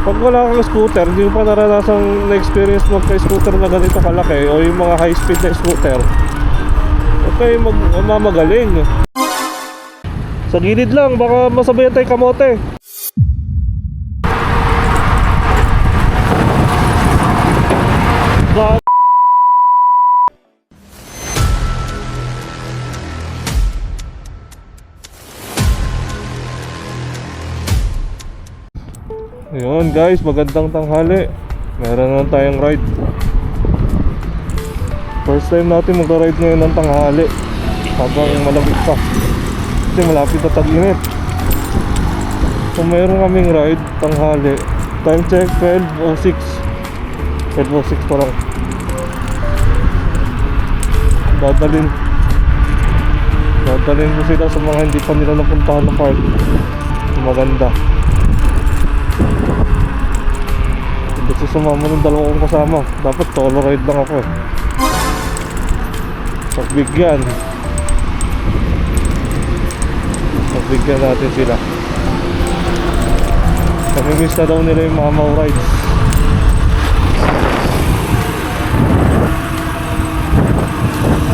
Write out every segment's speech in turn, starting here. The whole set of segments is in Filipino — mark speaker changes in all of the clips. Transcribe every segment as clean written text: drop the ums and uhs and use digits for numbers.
Speaker 1: Pag wala kang scooter, hindi mo pa naranasang na-experience magka-scooter na ganito kalaki o yung mga high-speed na scooter, huwag kayo mamagaling. Sa gilid lang, baka masabayan tayo kamote. Ayun guys, magandang tanghali. Meron na tayong ride. First time natin mag-ride ngayon ng tanghali habang malamig pa, kasi malapit na tag-init. So meron kaming ride tanghali. Time check 12:06. 12:06 pa lang. Dadalhin ko sila sa mga hindi pa nila napuntahan na park. Maganda. Gusto sumama ng dalawa kong kasama. Dapat solo ride lang ako eh. Pagbigyan natin sila. Namimiss na daw nila yung mamaw rides.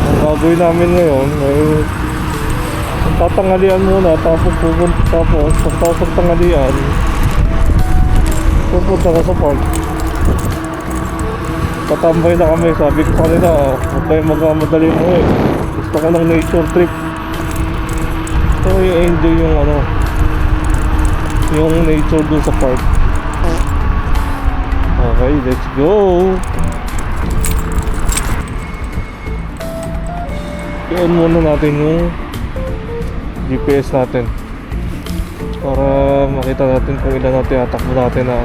Speaker 1: Ang gagawin namin ngayon ay tatangalian muna, tapos pagtapos ng tanghalian pupunta ka sa park. Tatambay na kami. Sabi ko kanina, huwag kayo magmamadali mo eh. Gusto ko ng nature trip. So i-enjoy yung nature dun sa park. Okay, let's go. I-on muna natin yung GPS natin para makita natin kung ilan natin atakbo natin na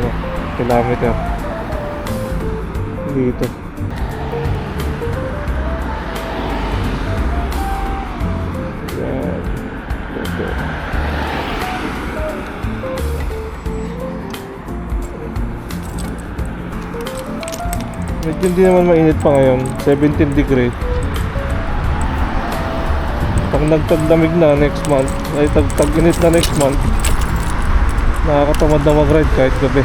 Speaker 1: kilometer dito. Yan. Okay. Medyo hindi naman mainit pa ngayon, 17 degree. Pag nagtaglamig na next month, ay tag-init na next month, nakakatamad na mag-ride kahit gabi.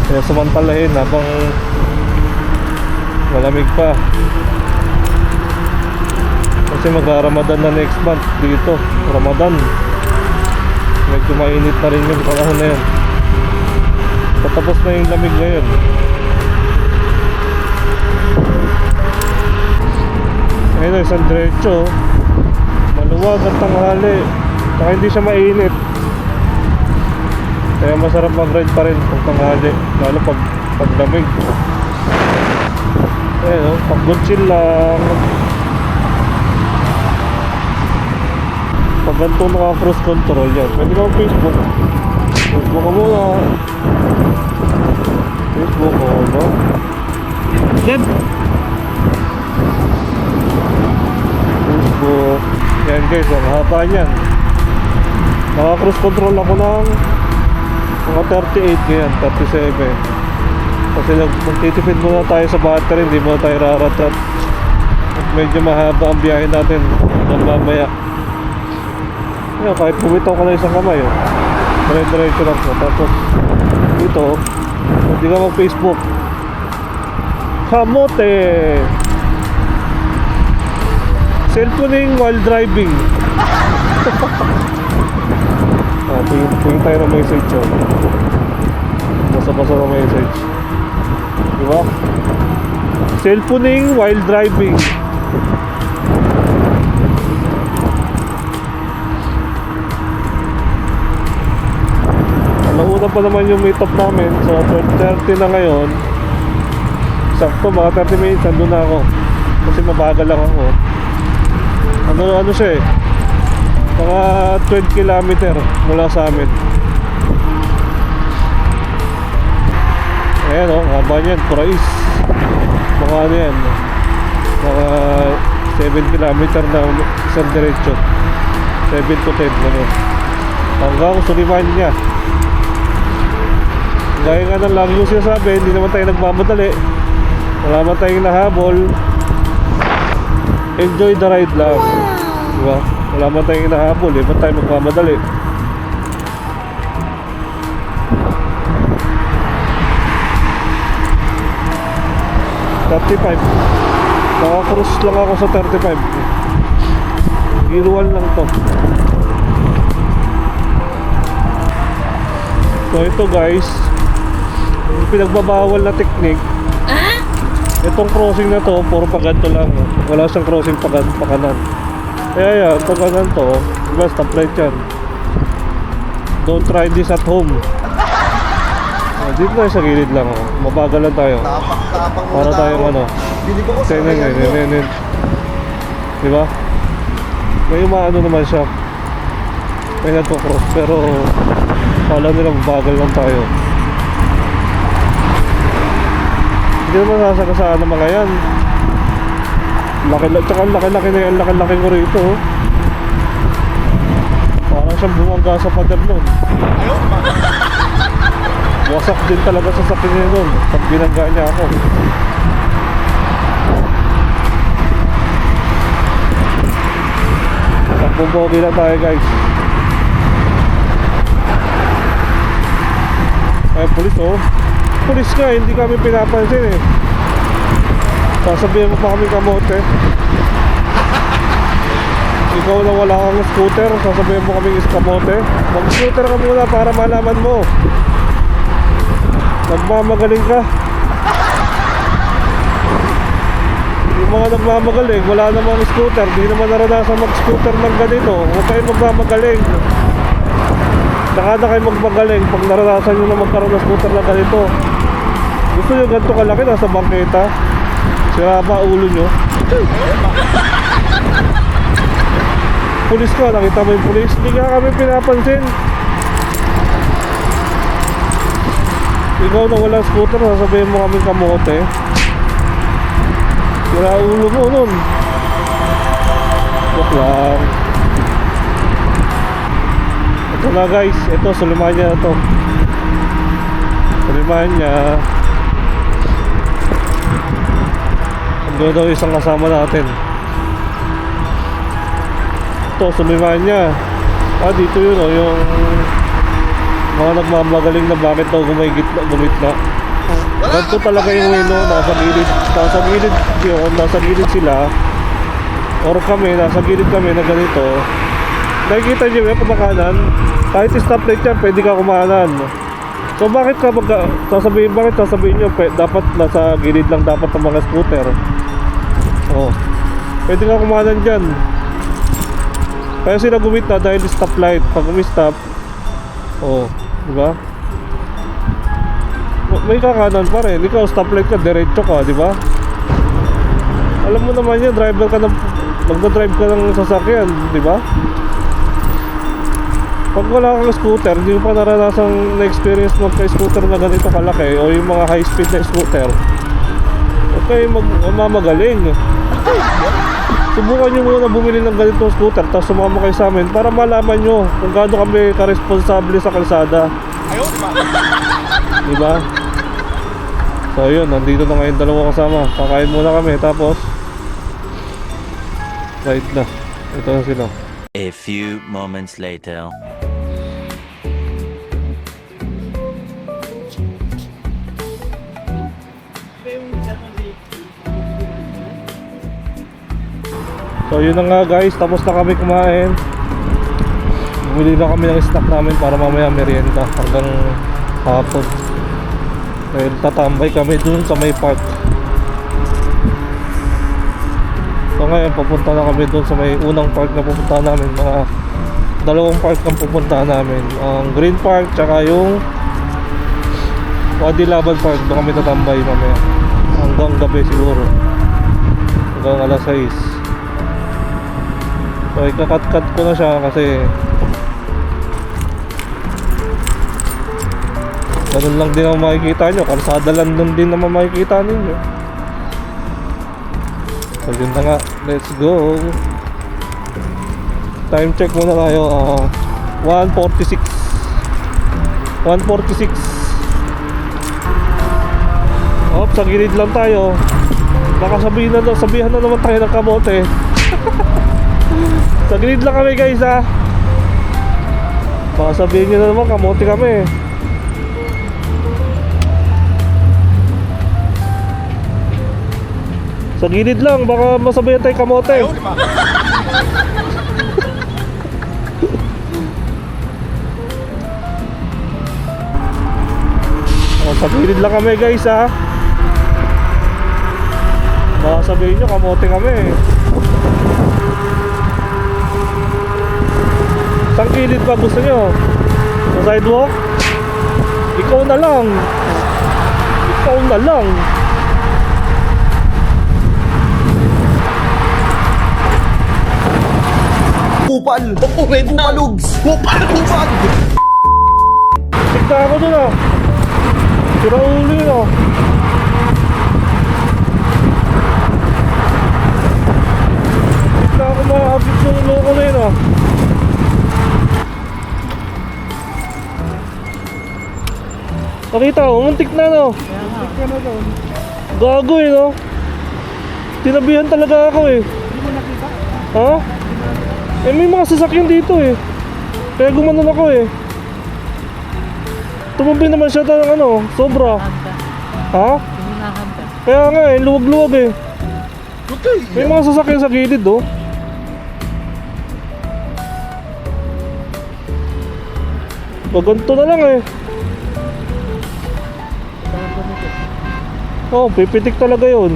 Speaker 1: Kaya samantalahin habang malamig pa, kasi magra-Ramadan na next month dito. Ramadan, medyo mainit na rin yung panahon na yun. Patapos na yung lamig ngayon. Ayun, isang diretso, maluwag at tanghali, saka hindi siya mainit, kaya masarap mag-ride pa rin pag tanghali, lalo pag lamig. Ayun, pag-good chill lang. Pag ganito naka-cruise control yan, pwede ka Facebook ka muna. Facebook ko, no? Yan! Facebook. Yan guys, ang haba niyan. Naka-cruise control ako ng mga 38 ngayon, 37. Kasi magtitipid muna tayo sa battery, hindi muna tayo raratat. Medyo mahaba ang biyahe natin hanggang mamaya. Yan, kahit bumitaw ka na isang kamay, dire-diretso lang po. Tapos dito, hindi ka mag-Facebook. Kamote! Cellphoning while driving. Tingin tayo ng message yun. Basa-basa ng message, diba? Cellphoning while driving. Nauna pa naman yung meet up namin. So 12:30 na ngayon. Sakto mga 30 minutes nandun na ako, kasi mabagal lang ako. Ano siya eh, mga 12 kilometer mula sa amin. Ayan o, haba niyan, Kurais. Mga ano yan, mga 7 kilometer na isang diretso, 7 to 10 gano'n, hanggang Suliman niya. Gaya nga ng lagi yung sinasabi, hindi naman tayo nagmamadali, wala naman tayong nahabol. Enjoy the ride lang, diba? Wala naman tayong nahabol, ba't tayo magmamadali? 35. Naka-cruise lang ako sa 35. Gear 1 lang to. So ito guys, yung pinagbabawal na technique, itong crossing na to, puro paganto lang. Wala siyang crossing pakanan. Kaya yan, pag kanan to, diba stoplight yan. Don't try this at home. Dito tayo sa gilid lang, oh. Mabagal lang tayo.
Speaker 2: Tapak-tapang
Speaker 1: Para tayong ano. Tenen. Diba? May umaano naman siya. May nagko-cross, pero kala nila mabagal lang tayo. Hindi naman sasagasaan ng mga yan. Tsaka laki-laki na yan, laki-laki ko rito, oh. Parang siyang bumangga sa pader nun. Wasak din talaga sa sakin niya nun pag binangga niya ako. Takbo-bogi lang tayo guys. Ay pulis, oh. Pulis nga, hindi kami pinapansin eh. Sasabihin mo pa kami kamote. Ikaw na wala kang scooter, sasabihin mo kaming iskamote. Mag-scooter ka muna para malaman mo. Nagmamagaling ka. Yung mga nagmamagaling, wala namang scooter, di naman naranasan mag-scooter ng ganito. Huwag kayo magmamagaling. Saka na kayo magmagaling pag naranasan nyo na magkaroon ng scooter na ganito. Gusto nyo ganito kalaki, nasa bangketa. Sira ba ulo nyo? Pulis ka, nakita mo yung pulis? Hindi nga kami pinapansin. Ikaw na walang scooter, sasabihin mo kaming kamote. Sira ulo mo nun. Joke lang. Ito na guys, ito Sulimanya na to. Sulimanya. Ando daw isang kasama natin. Ito Sulimanya. Dito yun, oh, yung mga nagmamagaling na bakit daw gumitna. Ganito talaga yung wino, nasa gilid sila, or kami, nasa gilid kami na ganito. Nakikita nyo yung kumakanan, kahit stoplight yan, pwede ka kumanan. So bakit sasabihin nyo, dapat nasa gilid lang dapat ang mga scooter. Oh, pwede ka kumanan dyan. Kaya sila gumitna dahil stoplight. Pag umistop, oh, diba? May kakanan pa rin. Ikaw stoplight ka, diretso ka, diba? Alam mo naman yan, magdadrive ka ng sasakyan, diba? Pag wala kang scooter, hindi mo pa naranasang na-experience magka-scooter na ganito kalaki o yung mga high-speed na scooter, okay, mamagaling. Subukan nyo muna bumili ng ganitong scooter, tapos sumama kayo sa amin para malaman nyo kung gaano kami ka-responsable sa kalsada. Diba? So yun, nandito na ngayon dalawa kasama. Kakain muna kami, tapos right na. Ito na sila.
Speaker 3: A few moments later.
Speaker 1: So yun na nga guys, tapos na kami kumain. Bumili na kami ng snack namin para mamaya merienda hanggang hapon. Dahil tatambay kami dun sa may park. So ngayon papunta na kami dun sa may unang park na pupunta namin. Mga dalawang park ang pupunta namin, ang Green Park tsaka yung Wadi Laban Park. Doon kami tatambay mamaya hanggang gabi siguro, hanggang alas 6. So ikakat-cut ko na siya kasi ganun lang din ang makikita nyo, kalsada lang din naman makikita ninyo. So yun na nga, let's go. Time check muna tayo. 1:46. Sa gilid lang tayo. Baka sabihan na naman tayo ng kamote. Sa gilid lang kami guys, ha. Baka sabihin nyo na naman kamote kami. Sa gilid lang, baka masabayan tayo kamote. Sa gilid lang kami guys ha. Baka sabihin nyo kamote kami. Saan gilid pa gusto nyo? Sa sidewalk? Ikaw na lang. Ikaw na lang.
Speaker 2: Kupal! Kupalugs! Kupal!
Speaker 1: Tignan ako dun ah. Sira ulo yun ah. Tignan ako maabit yung loko na yun ah. Nakita ko, muntik na no.
Speaker 4: Muntik ka na doon.
Speaker 1: Gago eh no. Tinabihan talaga ako eh.
Speaker 4: Hindi mo nakita?
Speaker 1: Ha? Eh may mga sasakyan dito eh. Kaya gumanon ako eh. Tumabi naman siya ng ano, sobra.
Speaker 4: Handa.
Speaker 1: Ha?
Speaker 4: Hinahanda.
Speaker 1: Kaya nga eh, luwag-luwag eh.
Speaker 2: Okay.
Speaker 1: May mga sasakyan sa gilid oh. Baganto na lang eh. Oh, pipitik talaga yun.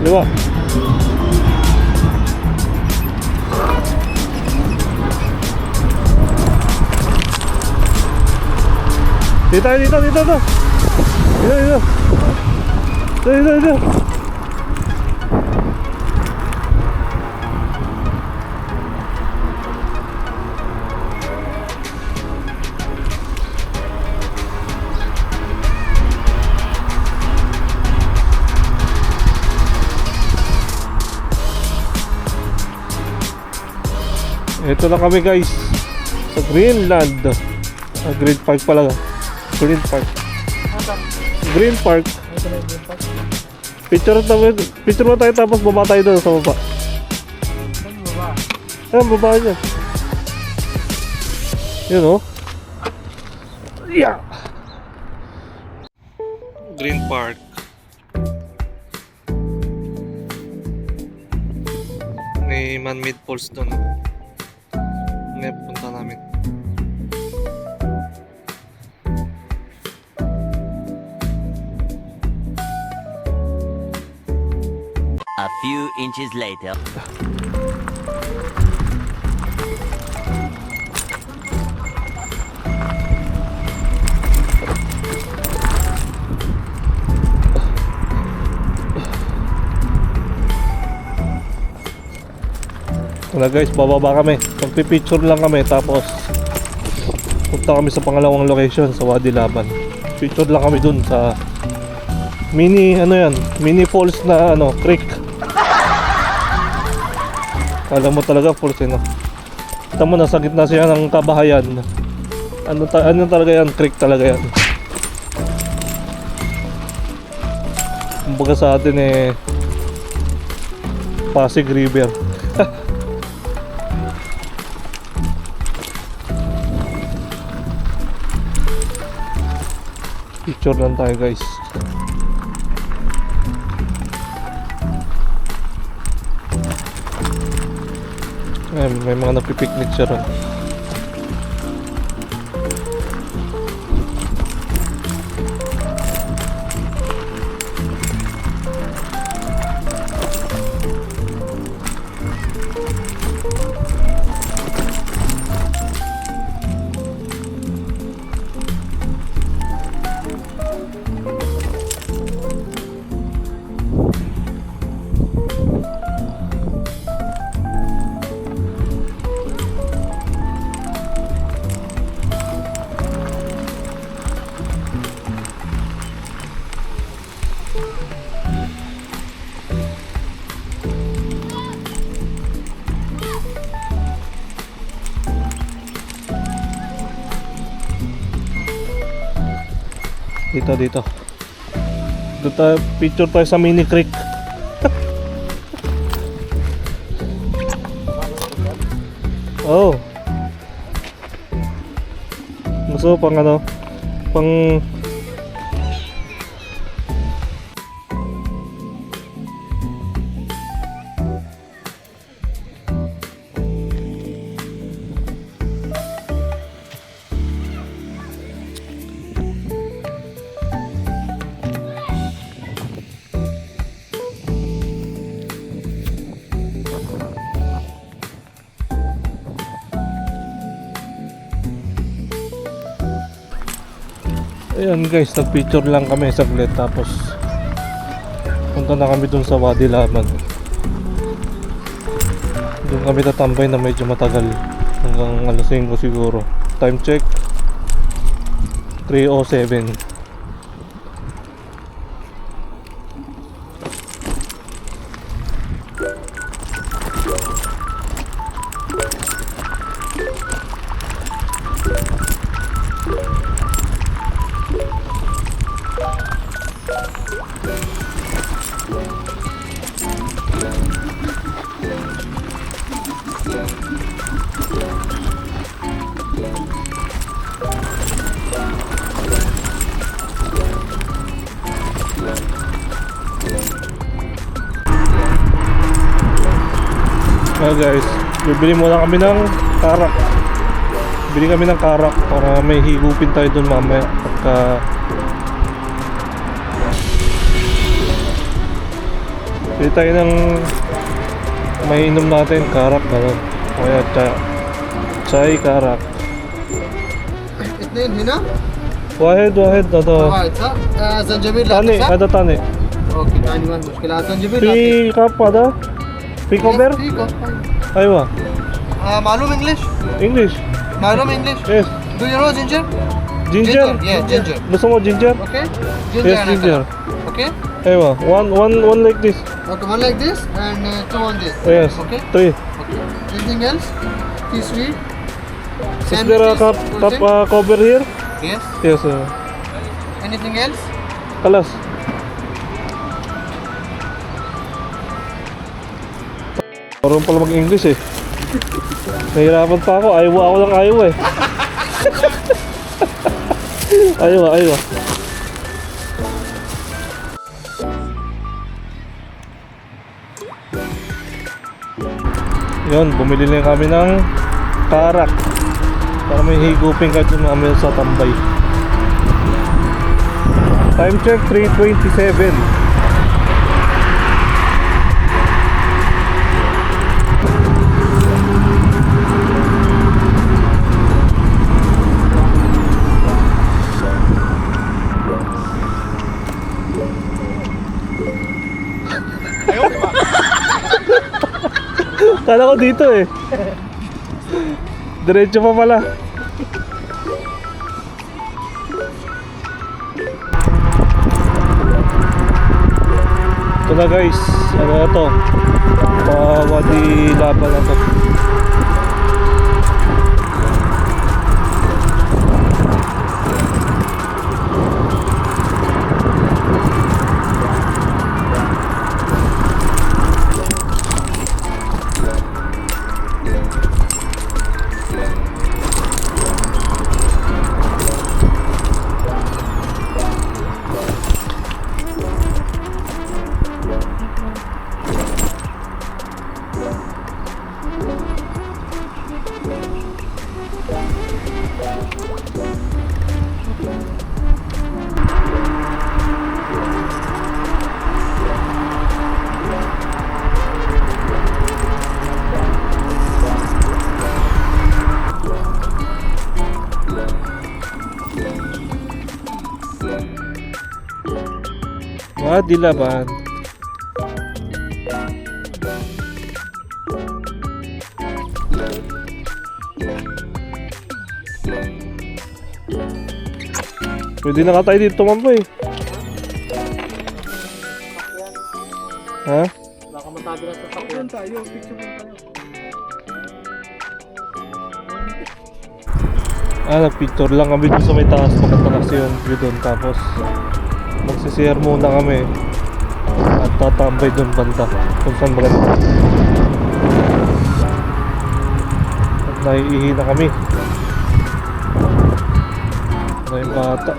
Speaker 1: Liwa. Dito, dito, dito, dito. Dito, dito. Dito, dito, dito. Ito na kami guys sa Greenland. Green Park pala. Green Park. Green Park. Picture mo tayo tapos baba tayo doon sa baba. Ayan, baba niya. Yun oh. Yeah. Green Park. May man-made falls doon. Ngayon punta namin.
Speaker 3: few inches later.
Speaker 1: Wala guys, bababa kami. Magpipicture lang kami tapos punta kami sa pangalawang location sa Wadi Laban. Picture lang kami dun sa mini mini falls na creek. Alam mo talaga falls no. Kita mo nasa gitna siya ng kabahayan. Ano talaga yan, creek talaga yan. Kumbaga sa atin Pasig River. Picture lang tayo guys. May mga nagpipiknik siya ron. Dito. Doon tayo, picture tayo sa mini creek. Oh. Gusto pang pang Ayan guys, nagpicture lang kami saglit tapos punta na kami dun sa Wadi Laban. Doon kami tatambay na medyo matagal hanggang alas 5 siguro. Time check 3:07. Guys, bibili muna kami ng karak. Bili kami ng karak para may higupin tayo dun mamaya pagka bili tayo ng may inom natin, karak gano'n. Kaya chai karak.
Speaker 2: इतने ही ना
Speaker 1: वाहेद तो
Speaker 2: संजबीर
Speaker 1: ताने ada tane
Speaker 2: okay तानीवान मुश्किल संजबीर
Speaker 1: pi kap ada pi cover aywa
Speaker 2: मालूम
Speaker 1: English
Speaker 2: मालूम English
Speaker 1: yes
Speaker 2: do you know ginger
Speaker 1: ginger
Speaker 2: yeah ginger
Speaker 1: gusto mo ginger
Speaker 2: okay
Speaker 1: yes ginger
Speaker 2: okay
Speaker 1: aywa one like this
Speaker 2: okay one like this and two on this
Speaker 1: yes
Speaker 2: okay
Speaker 1: 3
Speaker 2: okay anything else tea sweet
Speaker 1: is there a cup cover here
Speaker 2: yes
Speaker 1: yes
Speaker 2: anything else
Speaker 1: kalas marunong pala mag-English nahirapan pa ako, ayaw lang ayaw yun, bumili lang kami ng karak para may higupin kahit yung mamaya sa tambay. Time check 3:27. Kala ko dito eh. Diretso pa pala. Ito na guys. Ano na to? Wadi Laban na to. Wadi Laban. Pwede na ka tayo dito tumambay. Ha?
Speaker 2: Baka matabi na sa sakyan.
Speaker 4: Tayo, picture mo tayo.
Speaker 1: Nagpicture lang kami doon sa may taas. Maganda kasi yung view doon. Tapos magsisiyar muna kami at tatambay doon banda kung saan maganda. At naiihi na kami na yung bata.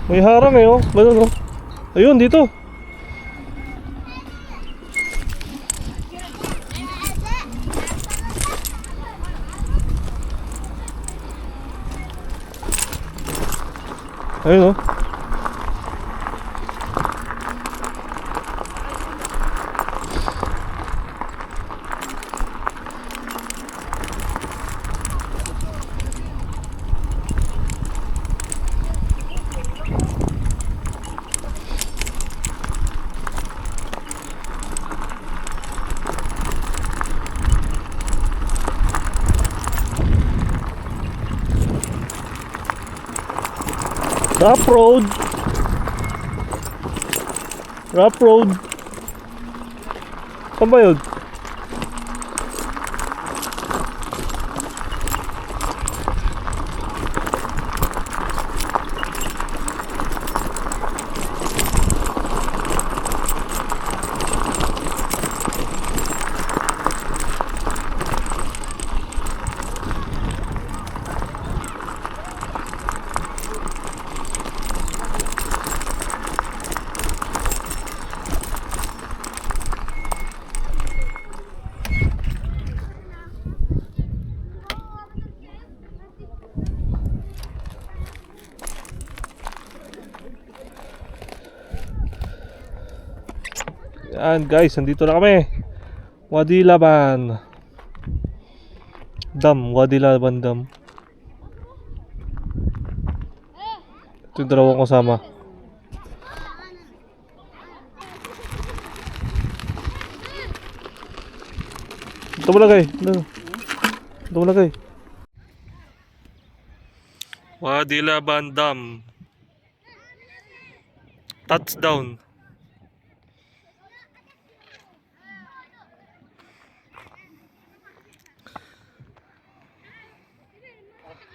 Speaker 1: May harang eh oh. Ganun oh. Ayun dito. Ayun oh. Rough road. Rough road. Saan ba yun? Yan guys, nandito na kami. Wadi Laban Dam, Wadi Laban Dam. Ito yung dalawang kasama. Ito mo lagay. Ito mo lagay. Wadi Laban Dam. Touchdown.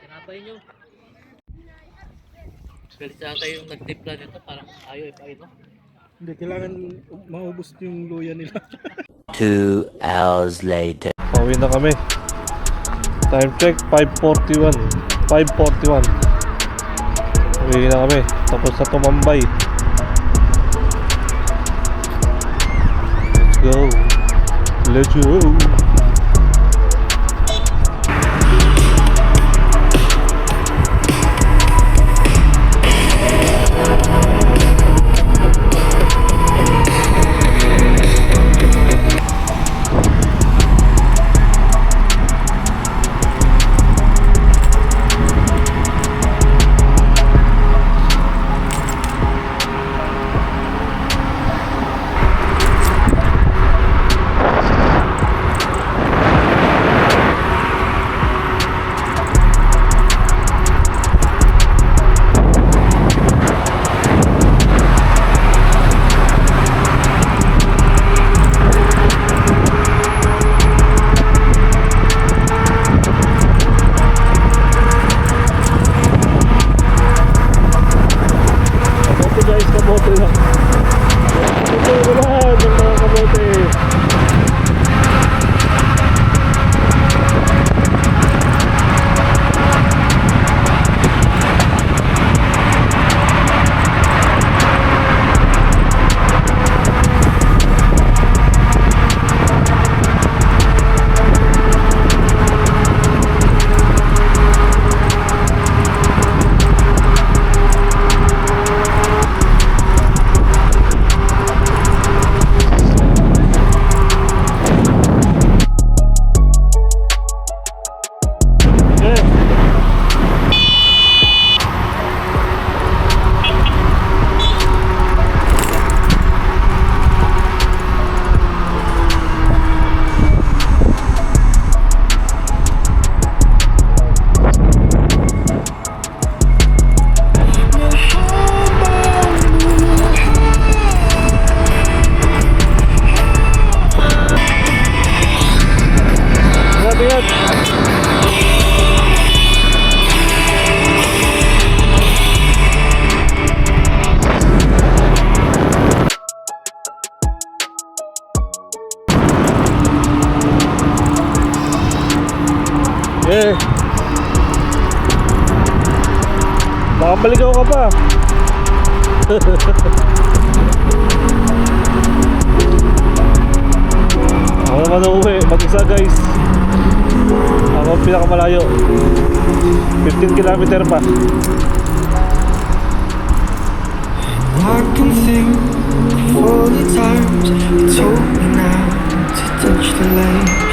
Speaker 5: Tinapay nyo. Swerte ata yung nagtimpla nito, parang ayaw ipain, no?
Speaker 4: Hindi, kailangan maubos yung luya nila.
Speaker 3: 2 hours later.
Speaker 1: Pauwi na kami. Time check 5:41. 5:41. Uwi na kami. Tapos na tumambay. Let's go. Let's go. ingat. Eh. Baka maligaw ka pa. Ako naman uuwi, mag-isa guys. Ako ang pinakamalayo. 15 kilometer pa.
Speaker 6: I can think of all the times you told me not to touch the light.